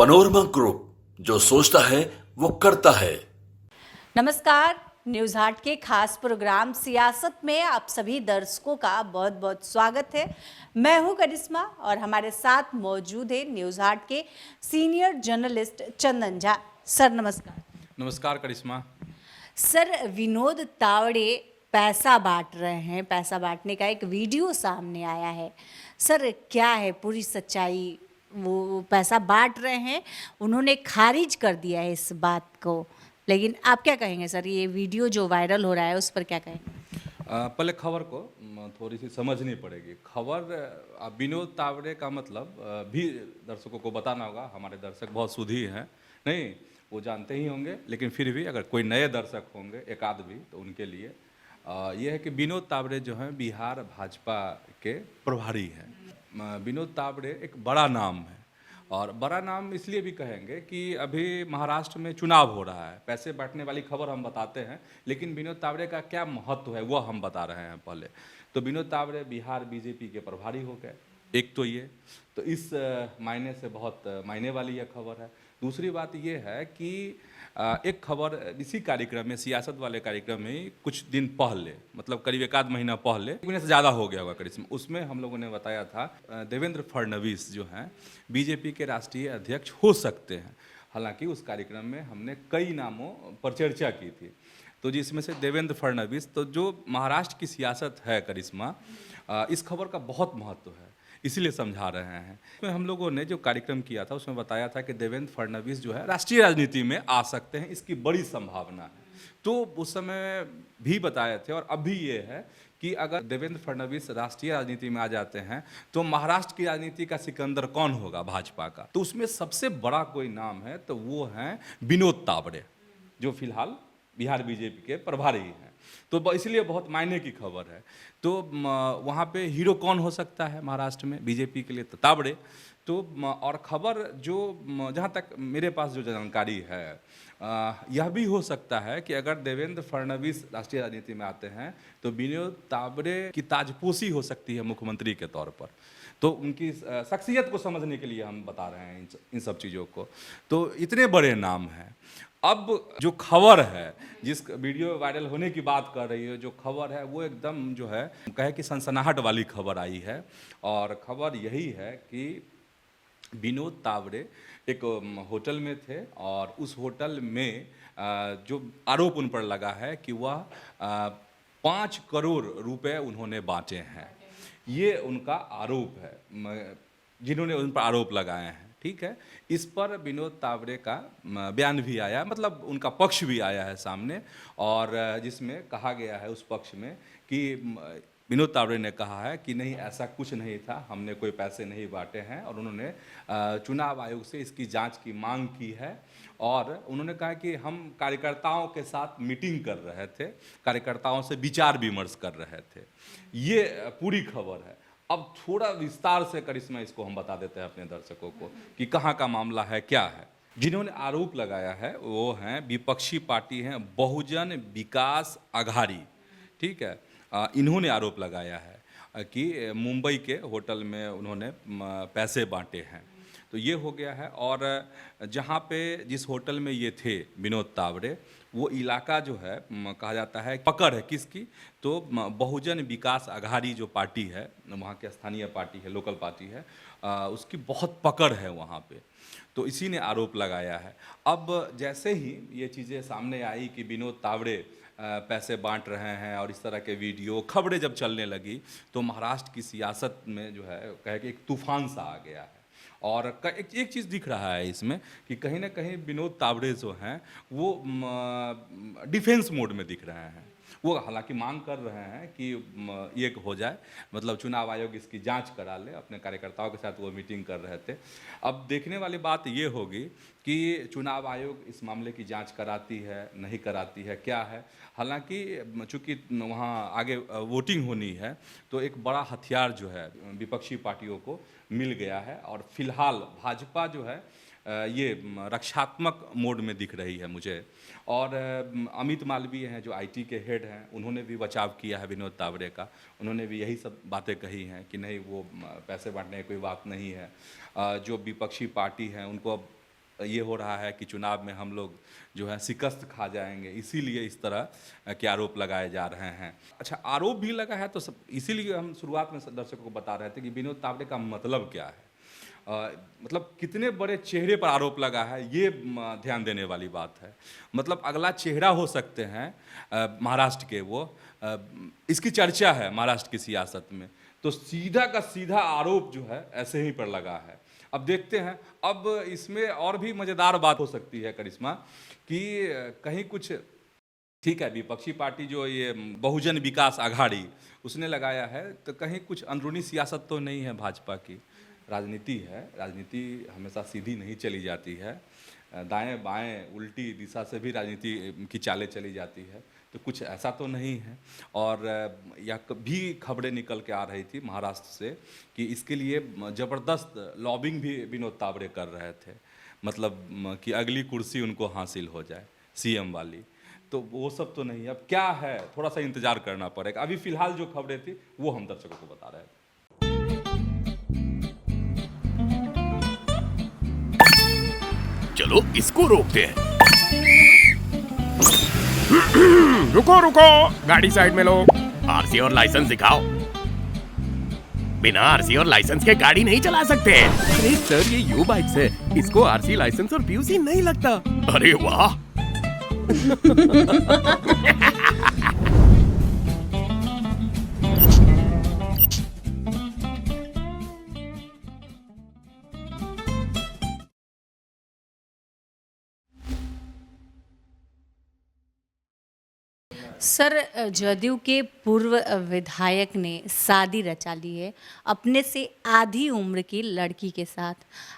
Panorama group, जो सोचता है वो करता है। नमस्कार, न्यूज हाट के खास प्रोग्राम सियासत में आप सभी दर्शकों का बहुत बहुत स्वागत है। मैं हूं करिश्मा और हमारे साथ मौजूद है न्यूज हाट के senior journalist Chandan Jha. Sir नमस्कार। नमस्कार करिश्मा। सर, विनोद तावड़े पैसा बांट रहे हैं, पैसा बांटने का एक वीडियो सामने आया है। सर, क्या है पूरी सच्चाई? वो पैसा बांट रहे हैं, उन्होंने खारिज कर दिया है इस बात को, लेकिन आप क्या कहेंगे सर? ये वीडियो जो वायरल हो रहा है उस पर क्या कहेंगे? पहले खबर को थोड़ी सी समझनी पड़ेगी। खबर विनोद तावड़े का मतलब भी दर्शकों को बताना होगा। हमारे दर्शक बहुत सुधी हैं, नहीं वो जानते ही होंगे, लेकिन फिर भी अगर कोई नए दर्शक होंगे एक आध भी, तो उनके लिए ये है कि विनोद तावड़े जो हैं बिहार भाजपा के प्रभारी हैं। विनोद तावड़े एक बड़ा नाम है, और बड़ा नाम इसलिए भी कहेंगे कि अभी महाराष्ट्र में चुनाव हो रहा है। पैसे बांटने वाली खबर हम बताते हैं, लेकिन विनोद तावड़े का क्या महत्व है वो हम बता रहे हैं पहले। तो विनोद तावड़े बिहार बीजेपी के प्रभारी हो गए, एक तो ये, तो इस मायने से बहुत मायने वाली यह खबर है। दूसरी बात ये है कि एक खबर इसी कार्यक्रम में, सियासत वाले कार्यक्रम में कुछ दिन पहले, मतलब करीब एक आध महीना पहले, एक महीने से ज़्यादा हो गया होगा करीब, उसमें हम लोगों ने बताया था देवेंद्र फडणवीस जो हैं बीजेपी के राष्ट्रीय अध्यक्ष हो सकते हैं। हालांकि उस कार्यक्रम में हमने कई नामों पर चर्चा की थी, तो जिसमें से देवेंद्र फडणवीस, तो जो महाराष्ट्र की सियासत है करिश्मा, इस खबर का बहुत महत्व है, इसीलिए समझा रहे हैं। तो हम लोगों ने जो कार्यक्रम किया था उसमें बताया था कि देवेंद्र फडणवीस जो है राष्ट्रीय राजनीति में आ सकते हैं, इसकी बड़ी संभावना है। तो उस समय भी बताए थे, और अभी ये है कि अगर देवेंद्र फडणवीस राष्ट्रीय राजनीति में आ जाते हैं तो महाराष्ट्र की राजनीति का सिकंदर कौन होगा भाजपा का? तो उसमें सबसे बड़ा कोई नाम है तो वो हैं विनोद तावड़े, जो फिलहाल बिहार बीजेपी के प्रभारी हैं। तो इसलिए बहुत मायने की खबर है। तो वहाँ पे हीरो कौन हो सकता है महाराष्ट्र में बीजेपी के लिए? तो तावड़े। तो और खबर जो जहाँ तक मेरे पास जो जानकारी है, यह भी हो सकता है कि अगर देवेंद्र फडणवीस राष्ट्रीय राजनीति में आते हैं तो विनोद तावड़े की ताजपोशी हो सकती है मुख्यमंत्री के तौर पर। तो उनकी शख्सियत को समझने के लिए हम बता रहे हैं इन सब चीज़ों को। तो इतने बड़े नाम हैं। अब जो खबर है, जिस वीडियो वायरल होने की बात कर रही है, जो खबर है वो एकदम जो है कहे कि सनसनाहट वाली खबर आई है। और खबर यही है कि विनोद तावड़े एक होटल में थे, और उस होटल में जो आरोप उन पर लगा है कि वह 5 करोड़ रुपए उन्होंने बांटे हैं, ये उनका आरोप है, जिन्होंने उन पर आरोप लगाए हैं। ठीक है, इस पर विनोद तावड़े का बयान भी आया, मतलब उनका पक्ष भी आया है सामने, और जिसमें कहा गया है उस पक्ष में कि विनोद तावड़े ने कहा है कि नहीं, ऐसा कुछ नहीं था, हमने कोई पैसे नहीं बांटे हैं, और उन्होंने चुनाव आयोग से इसकी जांच की मांग की है। और उन्होंने कहा कि हम कार्यकर्ताओं के साथ मीटिंग कर रहे थे, कार्यकर्ताओं से विचार विमर्श कर रहे थे। ये पूरी खबर है। अब थोड़ा विस्तार से करिश्मा इसको हम बता देते हैं अपने दर्शकों को कि कहाँ का मामला है, क्या है। जिन्होंने आरोप लगाया है वो हैं विपक्षी पार्टी हैं बहुजन विकास आघाड़ी। ठीक है, इन्होंने आरोप लगाया है कि मुंबई के होटल में उन्होंने पैसे बांटे हैं। तो ये हो गया है। और जहाँ पे जिस होटल में ये थे विनोद तावड़े, वो इलाका जो है कहा जाता है पकड़ है किसकी? तो बहुजन विकास आघाड़ी जो पार्टी है, वहाँ की स्थानीय पार्टी है, लोकल पार्टी है, उसकी बहुत पकड़ है वहाँ पे। तो इसी ने आरोप लगाया है। अब जैसे ही ये चीज़ें सामने आई कि विनोद तावड़े पैसे बांट रहे हैं और इस तरह के वीडियो खबरें जब चलने लगी, तो महाराष्ट्र की सियासत में जो है कहे कि एक तूफान सा आ गया है। और एक चीज़ दिख रहा है इसमें कि कहीं ना कहीं विनोद तावड़े जो हैं वो डिफेंस मोड में दिख रहे हैं। वो हालांकि मांग कर रहे हैं कि ये हो जाए, मतलब चुनाव आयोग इसकी जांच करा ले। अपने कार्यकर्ताओं के साथ वो मीटिंग कर रहे थे। अब देखने वाली बात ये होगी कि चुनाव आयोग इस मामले की जांच कराती है, नहीं कराती है, क्या है। हालांकि चूँकि वहाँ आगे वोटिंग होनी है, तो एक बड़ा हथियार जो है विपक्षी पार्टियों को मिल गया है। और फिलहाल भाजपा जो है ये रक्षात्मक मोड में दिख रही है मुझे। और अमित मालवीय हैं जो आईटी के हेड हैं, उन्होंने भी बचाव किया है विनोद तावड़े का। उन्होंने भी यही सब बातें कही हैं कि नहीं, वो पैसे बांटने की कोई बात नहीं है। जो विपक्षी पार्टी हैं उनको अब ये हो रहा है कि चुनाव में हम लोग जो है शिकस्त खा जाएंगे, इसीलिए इस तरह के आरोप लगाए जा रहे हैं। अच्छा, आरोप भी लगा है तो सब, इसीलिए हम शुरुआत में दर्शकों को बता रहे थे कि विनोद तावड़े का मतलब क्या है, मतलब कितने बड़े चेहरे पर आरोप लगा है, ये ध्यान देने वाली बात है। मतलब अगला चेहरा हो सकते हैं महाराष्ट्र के वो, इसकी चर्चा है महाराष्ट्र की सियासत में, तो सीधा का सीधा आरोप जो है ऐसे ही पर लगा है। अब देखते हैं, अब इसमें और भी मज़ेदार बात हो सकती है करिश्मा, कि कहीं कुछ, ठीक है, विपक्षी पार्टी जो ये बहुजन विकास आघाड़ी उसने लगाया है, तो कहीं कुछ अंदरूनी सियासत तो नहीं है भाजपा की, राजनीति है। राजनीति हमेशा सीधी नहीं चली जाती है, दाएं बाएं उल्टी दिशा से भी राजनीति की चालें चली जाती है, तो कुछ ऐसा तो नहीं है। और यह भी खबरें निकल के आ रही थी महाराष्ट्र से कि इसके लिए ज़बरदस्त लॉबिंग भी विनोद तावड़े कर रहे थे, मतलब कि अगली कुर्सी उनको हासिल हो जाए सीएम वाली। तो वो सब तो नहीं, अब क्या है थोड़ा सा इंतजार करना पड़ेगा। अभी फिलहाल जो खबरें थी वो हम दर्शकों को बता रहे थे। चलो इसको रोकते हैं। रुको रुको, गाड़ी साइड में लो। आरसी और लाइसेंस दिखाओ। बिना आरसी और लाइसेंस के गाड़ी नहीं चला सकते। अरे सर, ये यू बाइक्स है, इसको आरसी लाइसेंस और पीयूसी नहीं लगता। अरे वाह। सर, जदयू के पूर्व विधायक ने शादी रचा ली है अपने से आधी उम्र की लड़की के साथ।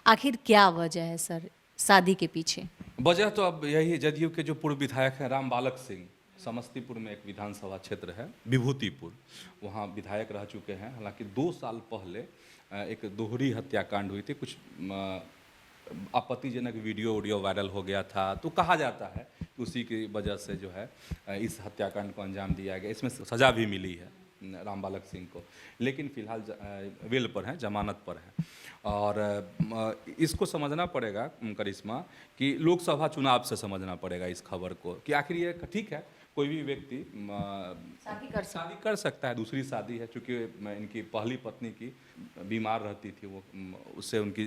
आखिर क्या वजह है सर शादी के पीछे? वजह तो अब यही है, जदयू के जो पूर्व विधायक हैं राम बालक सिंह, समस्तीपुर में एक विधानसभा क्षेत्र है विभूतिपुर, वहाँ विधायक रह चुके हैं। हालांकि 2 साल पहले एक दोहरी हत्याकांड हुई थी, कुछ आपत्तिजनक वीडियो वायरल हो गया था, तो कहा जाता है कि उसी की वजह से जो है इस हत्याकांड को अंजाम दिया गया। इसमें सज़ा भी मिली है राम बालक सिंह को, लेकिन फिलहाल बेल पर हैं, जमानत पर हैं। और इसको समझना पड़ेगा करिश्मा कि लोकसभा चुनाव से समझना पड़ेगा इस खबर को, कि आखिर ये ठीक है, कोई भी व्यक्ति शादी कर सकता है, दूसरी शादी है, चूँकि इनकी पहली पत्नी की बीमार रहती थी, वो उससे उनकी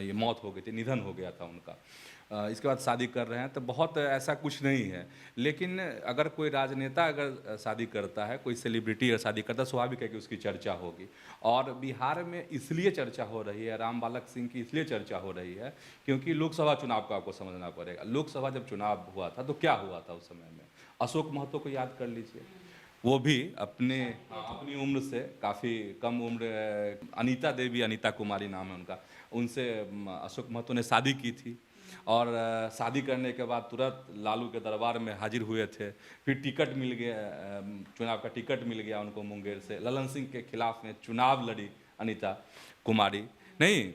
ये मौत हो गई थी, निधन हो गया था उनका। इसके बाद शादी कर रहे हैं, तो बहुत ऐसा कुछ नहीं है। लेकिन अगर कोई राजनेता अगर शादी करता है, कोई सेलिब्रिटी अगर शादी करता है, स्वाभाविक है कि उसकी चर्चा होगी। और बिहार में इसलिए चर्चा हो रही है, राम बालक सिंह की इसलिए चर्चा हो रही है क्योंकि लोकसभा चुनाव का आपको समझना पड़ेगा। लोकसभा जब चुनाव हुआ था तो क्या हुआ था उस समय में? अशोक महतो को याद कर लीजिए, वो भी अपनी उम्र से काफ़ी कम उम्र, अनीता देवी, अनीता कुमारी नाम है उनका, उनसे अशोक महतो ने शादी की थी। और शादी करने के बाद तुरंत लालू के दरबार में हाजिर हुए थे, फिर टिकट मिल गया, चुनाव का टिकट मिल गया उनको मुंगेर से। ललन सिंह के खिलाफ में चुनाव लड़ी अनीता कुमारी, नहीं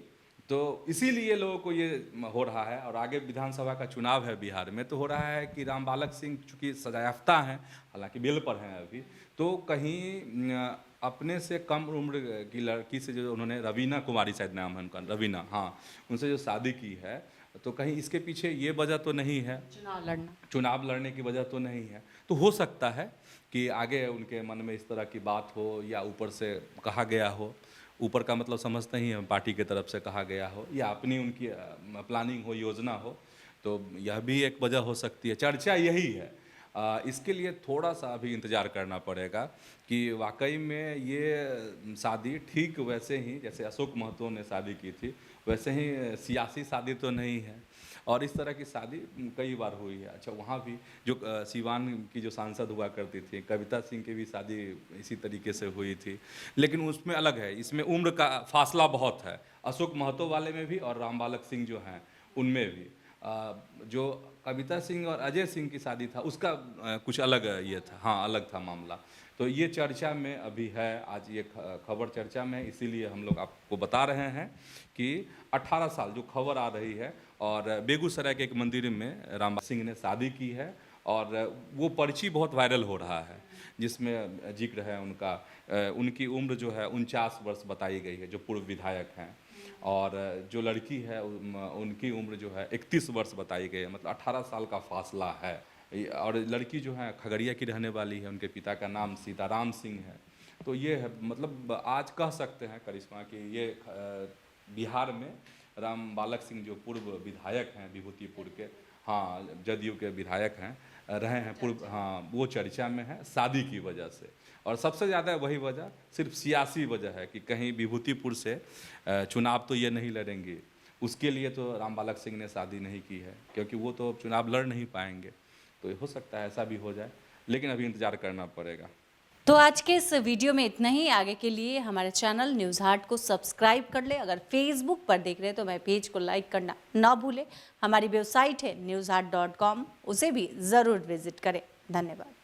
तो इसीलिए लोगों को ये हो रहा है। और आगे विधानसभा का चुनाव है बिहार में, तो हो रहा है कि राम बालक सिंह चूँकि सजायाफ्ता हैं, हालांकि बेल पर हैं अभी, तो कहीं अपने से कम उम्र की लड़की से जो उन्होंने, रवीना कुमारी शायद नाम है उनका, रवीना, हाँ, उनसे जो शादी की है, तो कहीं इसके पीछे ये वजह तो नहीं है, चुनाव लड़ने की वजह तो नहीं है। तो हो सकता है कि आगे उनके मन में इस तरह की बात हो, या ऊपर से कहा गया हो, ऊपर का मतलब समझते ही हम, पार्टी की तरफ से कहा गया हो, या अपनी उनकी प्लानिंग हो, योजना हो, तो यह भी एक वजह हो सकती है। चर्चा यही है। इसके लिए थोड़ा सा अभी इंतज़ार करना पड़ेगा कि वाकई में ये शादी ठीक वैसे ही जैसे अशोक महतो ने शादी की थी, वैसे ही सियासी शादी तो नहीं है। और इस तरह की शादी कई बार हुई है। अच्छा, वहाँ भी जो सीवान की जो सांसद हुआ करती थी कविता सिंह की भी शादी इसी तरीके से हुई थी, लेकिन उसमें अलग है, इसमें उम्र का फासला बहुत है, अशोक महतो वाले में भी और राम बालक सिंह जो हैं उनमें भी। जो कविता सिंह और अजय सिंह की शादी था उसका कुछ अलग ये था, हाँ अलग था मामला। तो ये चर्चा में अभी है, आज ये खबर चर्चा में, इसीलिए हम लोग आपको बता रहे हैं कि 18 साल जो खबर आ रही है, और बेगूसराय के एक मंदिर में राम सिंह ने शादी की है, और वो पर्ची बहुत वायरल हो रहा है जिसमें जिक्र है उनका, उनकी उम्र जो है 49 वर्ष बताई गई है, जो पूर्व विधायक हैं। और जो लड़की है उनकी उम्र जो है 31 वर्ष बताई गई है, मतलब 18 साल का फासला है। और लड़की जो है खगड़िया की रहने वाली है, उनके पिता का नाम सीताराम सिंह है। तो ये है, मतलब आज कह सकते हैं करिश्मा कि ये बिहार में राम बालक सिंह जो पूर्व विधायक हैं विभूतिपुर के, हाँ जदयू के विधायक हैं रहे हैं पूर्व, हाँ वो चर्चा में है शादी की वजह से। और सबसे ज़्यादा वही वजह सिर्फ सियासी वजह है कि कहीं विभूतिपुर से चुनाव तो ये नहीं लड़ेंगे, उसके लिए तो राम बालक सिंह ने शादी नहीं की है, क्योंकि वो तो चुनाव लड़ नहीं पाएंगे। तो हो सकता है ऐसा भी हो जाए, लेकिन अभी इंतज़ार करना पड़ेगा। तो आज के इस वीडियो में इतना ही। आगे के लिए हमारे चैनल न्यूज़ हाट को सब्सक्राइब कर ले। अगर फेसबुक पर देख रहे हैं तो मैं पेज को लाइक करना ना भूलें। हमारी वेबसाइट है newsheart.com, उसे भी ज़रूर विजिट करें। धन्यवाद।